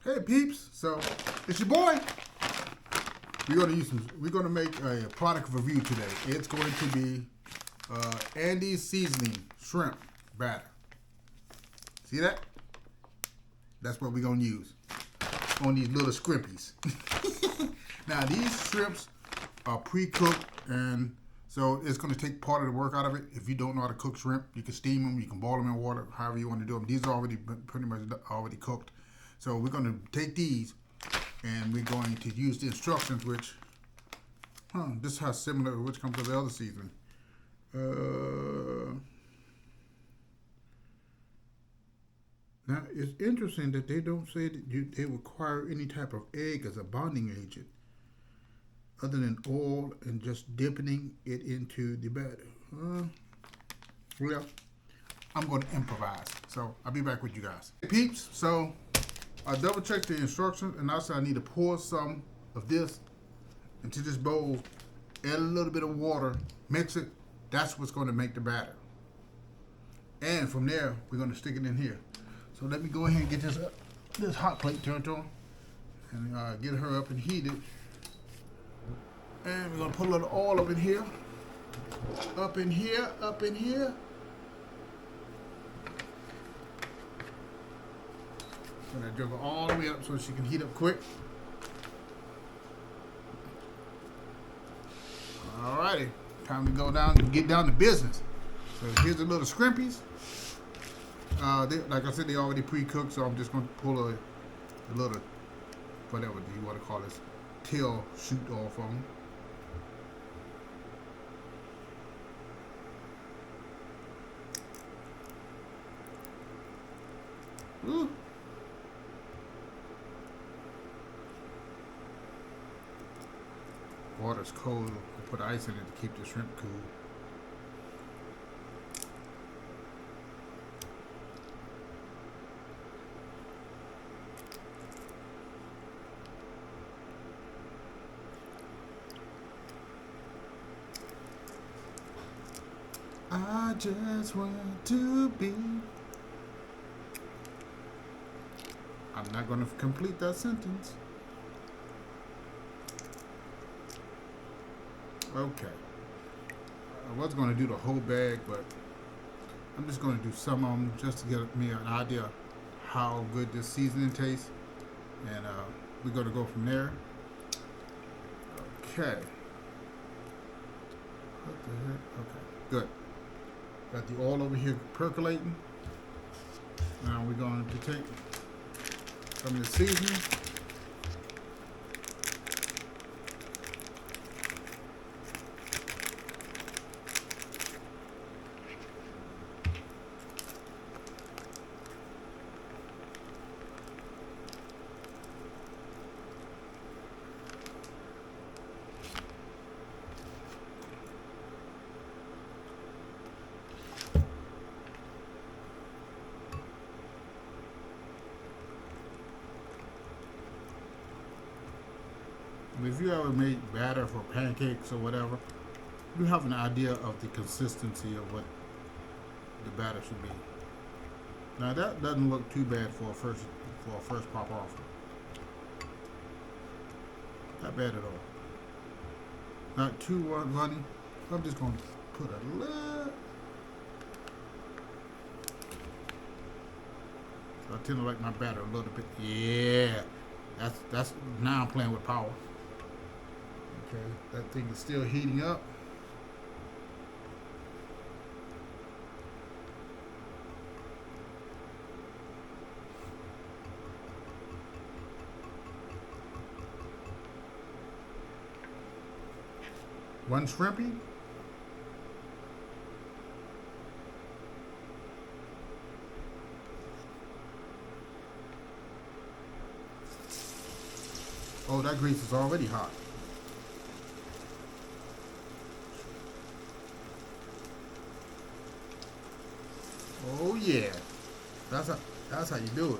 Hey peeps, so it's your boy. We're gonna make a product review today. It's going to be Andy's seasoning shrimp batter. See that? That's what we're gonna use on these little scrimpies. Now these shrimps are pre-cooked, and so it's gonna take part of the work out of it. If you don't know how to cook shrimp, you can steam them, you can boil them in water, however you want to do them. These are already pretty much already cooked. So we're going to take these and we're going to use the instructions, which, this has similar, which comes with the other seasoning. Now it's interesting that they don't say that they require any type of egg as a bonding agent, other than oil and just dipping it into the batter. Well, I'm going to improvise. So I'll be back with you guys. Hey, peeps, so I double checked the instructions, and I said I need to pour some of this into this bowl, add a little bit of water, mix it. That's what's going to make the batter. And from there, we're going to stick it in here. So let me go ahead and get this hot plate turned on and get her up and heated. And we're going to put a little oil up in here. Up in here, up in here. And I drove her all the way up so she can heat up quick. Alrighty, time to go down and get down to business. So here's the little scrimpies. Like I said, they already pre-cooked, so I'm just going to pull a little, whatever you want to call this, tail shoot off of them. Ooh. Water's cold. I put ice in it to keep the shrimp cool. I just want to be. I'm not going to complete that sentence. Okay. I was going to do the whole bag, but I'm just going to do some of them just to get me an idea how good this seasoning tastes. And we're going to go from there. Okay. What the heck? Okay, good. Got the oil over here percolating. Now we're going to take some of the seasoning. If you ever made batter for pancakes or whatever, you have an idea of the consistency of what the batter should be. Now that doesn't look too bad for a first pop off. Not bad at all. Not too runny. I'm just going to put a little. So I tend to like my batter a little bit. Yeah, that's now I'm playing with power. Okay, that thing is still heating up. One shrimpy. Oh, that grease is already hot. Oh yeah, that's how you do it.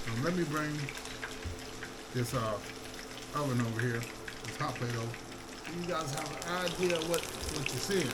So let me bring this oven over here, this hot plate over. So you guys have an idea of what you're seeing.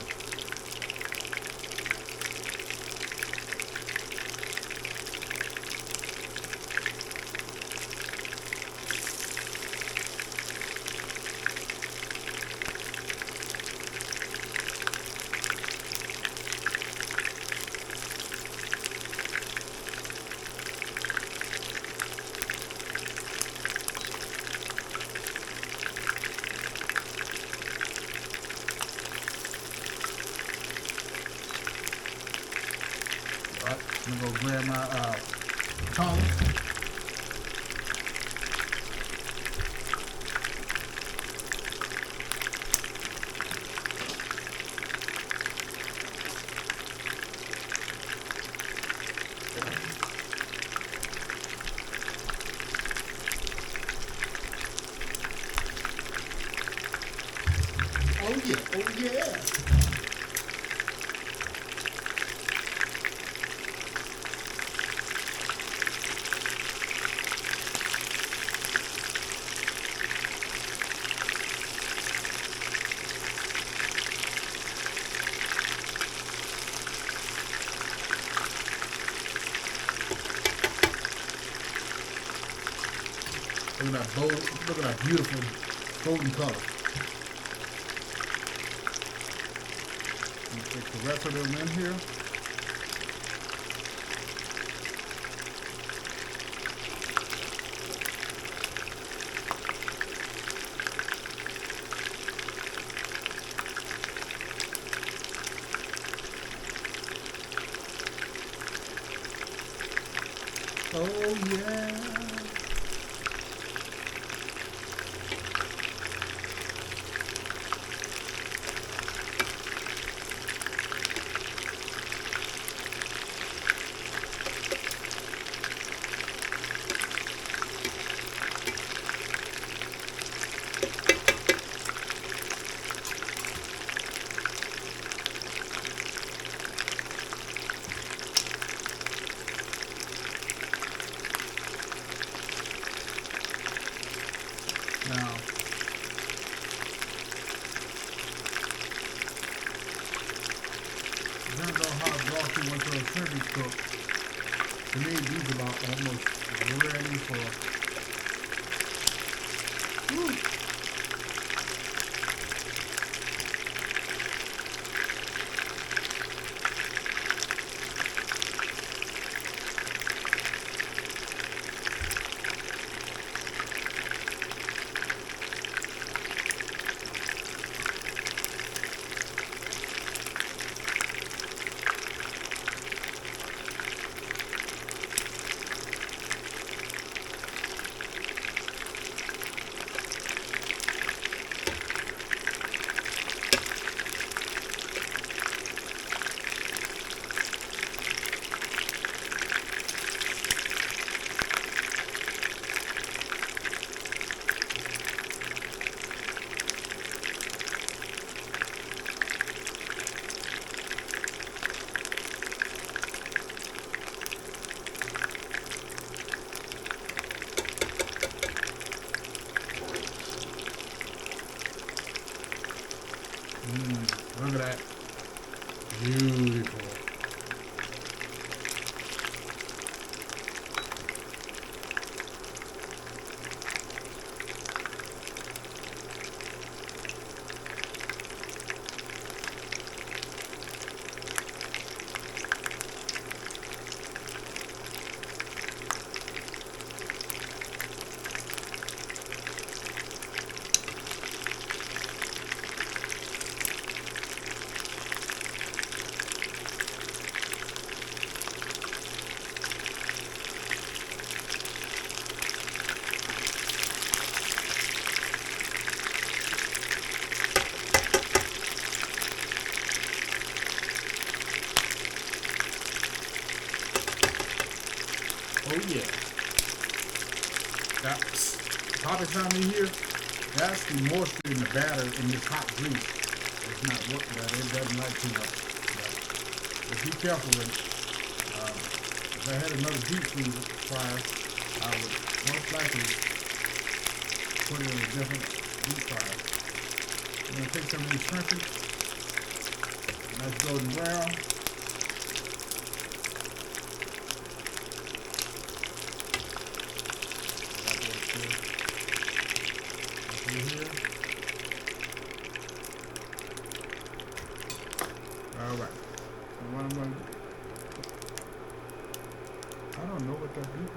Alright, I'm gonna go grab my tongs. Oh yeah, oh yeah. Look at that bold, look at that beautiful golden color. Take the rest of them in here. Oh yeah. Now, depends on how glossy you want your shrimp is cooked. To me, these are about almost ready for. Woo. Look at that. Beautiful. Oh yeah. That's hottest time of year. That's the moisture in the batter in this hot grease. It's not working that it doesn't like too much. But be careful with it. If I had another deep freezer fryer, I would most likely put it in a different deep fryer. I'm gonna take some of these shrimpies, nice golden brown. Here. All right. So what I'm gonna, I don't know what that beef is.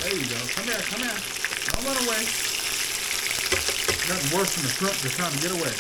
There you go. Come here, come here. Don't run away. Nothing worse than the shrimp just trying to get away.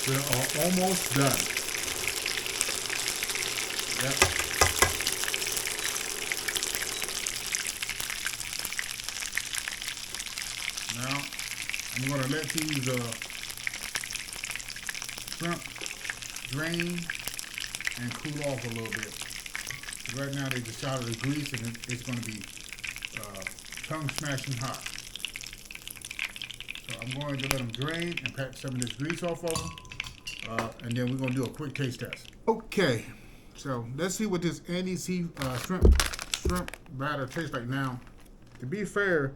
We are almost done. Yep. Now, I'm going to let these shrimp drain and cool off a little bit. Right now they just out of the grease and it's going to be tongue smashing hot. So I'm going to let them drain and pat some of this grease off of them. And then we're going to do a quick taste test. Okay, so let's see what this anti-sea shrimp batter tastes like. Now, to be fair,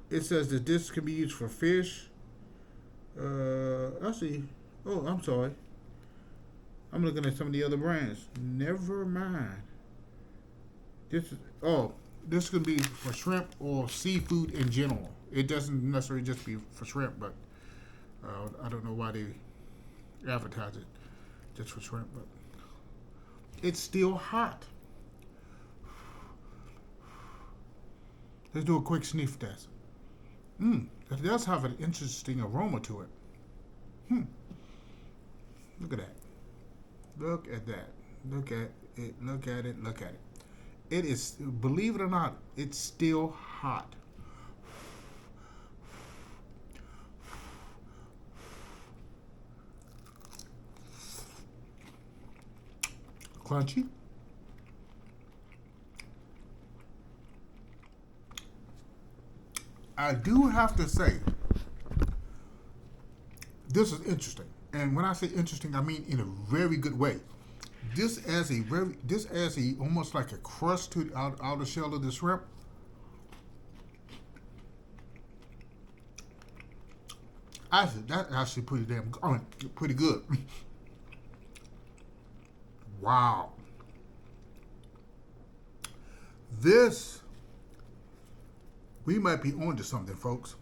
it says that this can be used for fish. I see. Oh, I'm sorry. I'm looking at some of the other brands. Never mind. This could be for shrimp or seafood in general. It doesn't necessarily just be for shrimp, but I don't know why they advertise it just for shrimp, but it's still hot. Let's do a quick sniff test. It does have an interesting aroma to it. Look at that. Look at that. Look at it. Look at it. Look at it. It is, believe it or not, it's still hot. Crunchy. I do have to say, this is interesting. And when I say interesting, I mean in a very good way. This adds a almost like a crust to the outer shell of the shrimp. That's actually pretty good. Wow. This, we might be on to something, folks.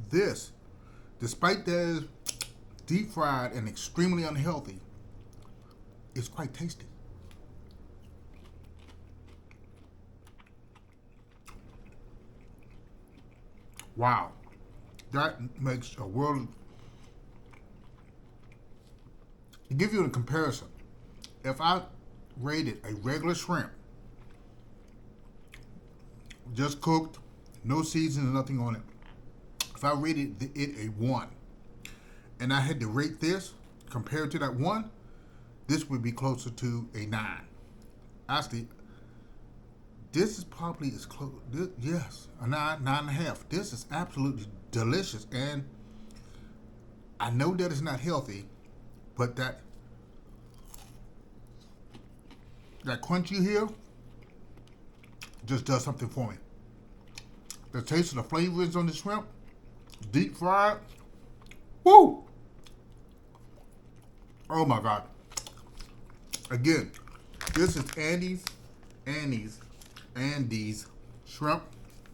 This, despite that deep fried and extremely unhealthy, is quite tasty. Wow. That makes a world. To give you a comparison, if I rated a regular shrimp, just cooked, no seasoning, nothing on it, if I rated it a 1, and I had to rate this compared to that 1, this would be closer to a 9. Actually, this is probably as close, yes, a 9, 9.5. This is absolutely delicious, and I know that it's not healthy, but that crunch you hear just does something for me. The taste of the flavors on the shrimp, deep fried, woo! Oh my God. Again, this is Andy's shrimp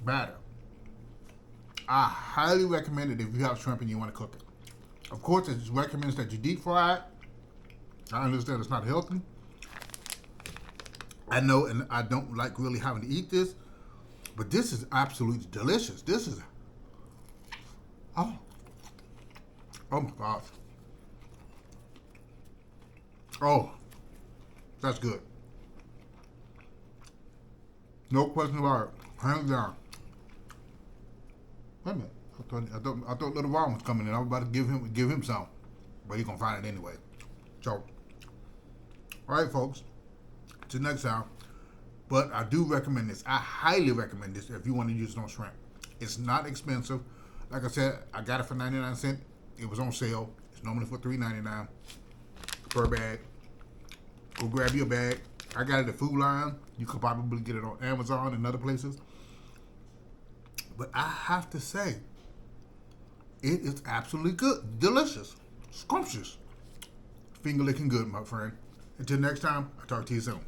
batter. I highly recommend it if you have shrimp and you want to cook it. Of course, it recommends that you deep fry it. I understand it's not healthy. I know, and I don't like really having to eat this, but this is absolutely delicious. This is, oh my gosh. Oh, that's good. No question about it. Hands down. Wait a minute. I thought little Ron was coming in. I was about to give him some, but he's gonna find it anyway. So, all right, folks. Till next time. But I do recommend this. I highly recommend this if you want to use it on shrimp. It's not expensive. Like I said, I got it for 99 cents. It was on sale. It's normally for $3.99 per bag. Go grab your bag. I got it at Food Line. You could probably get it on Amazon and other places. But I have to say, it is absolutely good. Delicious. Scrumptious. Finger licking good, my friend. Until next time, I'll talk to you soon.